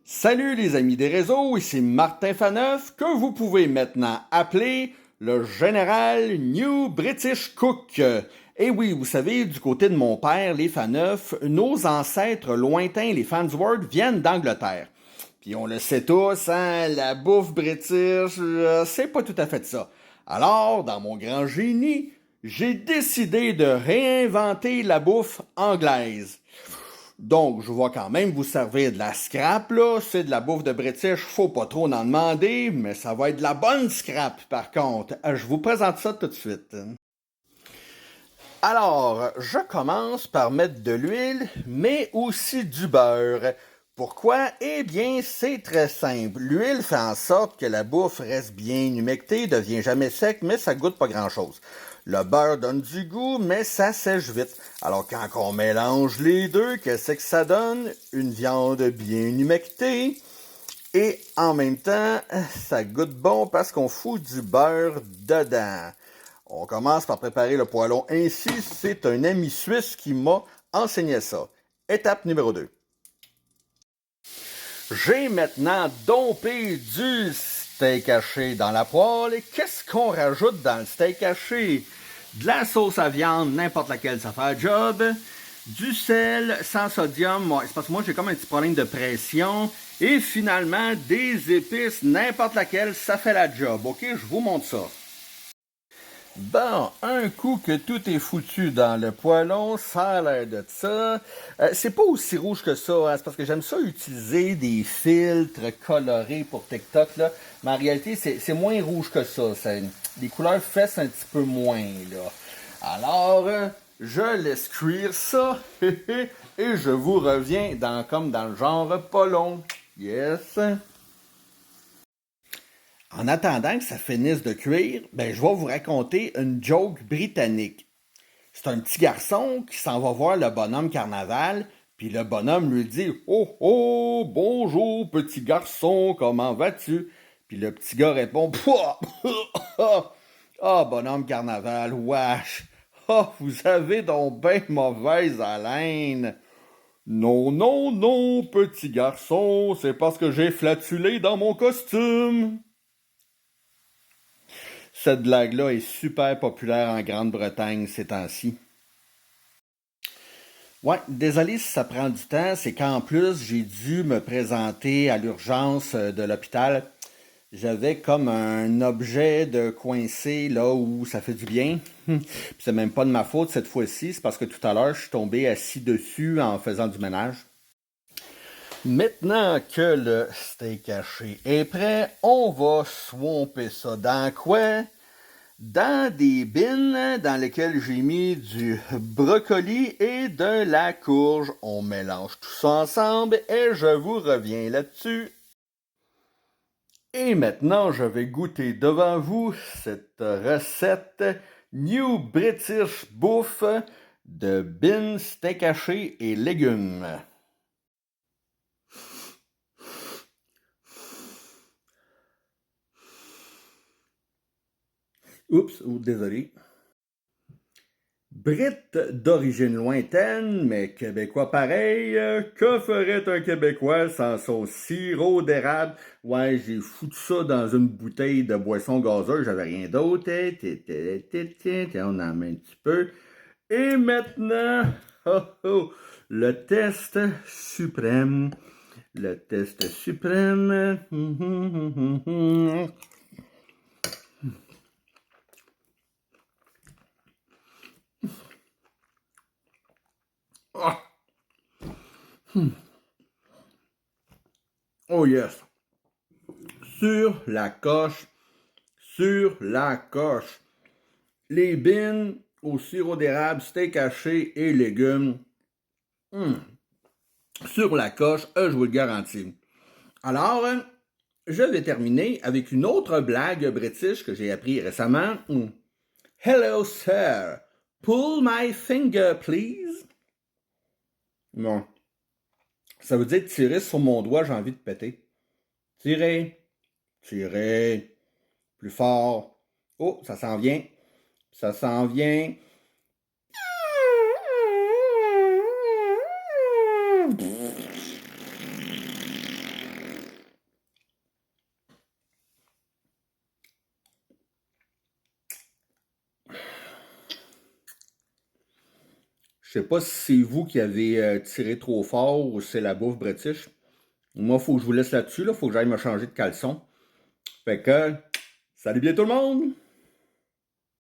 Salut les amis des réseaux, ici Martin Faneuf, que vous pouvez maintenant appeler le général New British Cook. Et oui, vous savez, du côté de mon père, les Faneuf, nos ancêtres lointains, les Farnsworth, viennent d'Angleterre. Puis on le sait tous, hein, la bouffe british, c'est pas tout à fait ça. Alors, dans mon grand génie, j'ai décidé de réinventer la bouffe anglaise. Donc, je vais quand même vous servir de la scrap, là. C'est de la bouffe de British, faut pas trop en demander, mais ça va être de la bonne scrap, par contre. Je vous présente ça tout de suite. Alors, je commence par mettre de l'huile, mais aussi du beurre. Pourquoi? Eh bien, c'est très simple. L'huile fait en sorte que la bouffe reste bien humectée, devient jamais sec, mais ça goûte pas grand-chose. Le beurre donne du goût, mais ça sèche vite. Alors quand on mélange les deux, qu'est-ce que ça donne? Une viande bien humectée. Et en même temps, ça goûte bon parce qu'on fout du beurre dedans. On commence par préparer le poêlon ainsi. C'est un ami suisse qui m'a enseigné ça. Étape numéro 2. J'ai maintenant dompé du steak haché dans la poêle. Et qu'est-ce qu'on rajoute dans le steak haché? De la sauce à viande, n'importe laquelle, ça fait le job. Du sel sans sodium, ouais, c'est parce que moi j'ai comme un petit problème de pression. Et finalement, des épices, n'importe laquelle, ça fait la job. Ok, je vous montre ça. Bon, un coup que tout est foutu dans le poêlon, ça a l'air de ça. C'est pas aussi rouge que ça, hein, c'est parce que j'aime ça utiliser des filtres colorés pour TikTok, là. Mais en réalité, c'est moins rouge que ça. Les couleurs fessent un petit peu moins, là. Alors, je laisse cuire ça et je vous reviens comme dans le genre pas long. Yes. En attendant que ça finisse de cuire, je vais vous raconter une joke britannique. C'est un petit garçon qui s'en va voir le bonhomme carnaval, puis le bonhomme lui dit Oh oh, bonjour petit garçon, comment vas-tu? Puis le petit gars répond Pouah! Ah, bonhomme carnaval, wesh! Ah, vous avez donc bien mauvaise haleine! Non, non, non, petit garçon, c'est parce que j'ai flatulé dans mon costume! Cette blague-là est super populaire en Grande-Bretagne ces temps-ci. Ouais, désolé si ça prend du temps, c'est qu'en plus, j'ai dû me présenter à l'urgence de l'hôpital. J'avais comme un objet de coincé là où ça fait du bien. Puis c'est même pas de ma faute cette fois-ci, c'est parce que tout à l'heure, je suis tombé assis dessus en faisant du ménage. Maintenant que le steak haché est prêt, on va swamper ça dans quoi? Dans des bins dans lesquels j'ai mis du brocoli et de la courge. On mélange tout ça ensemble et je vous reviens là-dessus. Et maintenant, je vais goûter devant vous cette recette New British Bouffe de beans, steak haché et légumes. Oups, désolé. Brite d'origine lointaine, mais québécois pareil, que ferait un Québécois sans son sirop d'érable? Ouais, j'ai foutu ça dans une bouteille de boisson gazeuse, j'avais rien d'autre. On en met un petit peu. Et maintenant, oh, oh, le test suprême. Le test suprême. Oh yes. Sur la coche, sur la coche. Les beans au sirop d'érable, steak haché et légumes. Sur la coche, je vous le garantis. Alors, je vais terminer avec une autre blague british que j'ai appris récemment. Hello, sir. Pull my finger, please. Bon. Ça veut dire tirer sur mon doigt, j'ai envie de péter. Tirer. Tirer. Plus fort. Oh, ça s'en vient. Ça s'en vient. Je sais pas si c'est vous qui avez tiré trop fort ou si c'est la bouffe british. Moi, faut que je vous laisse là-dessus, là. Faut que j'aille me changer de caleçon. Fait que, salut bien tout le monde!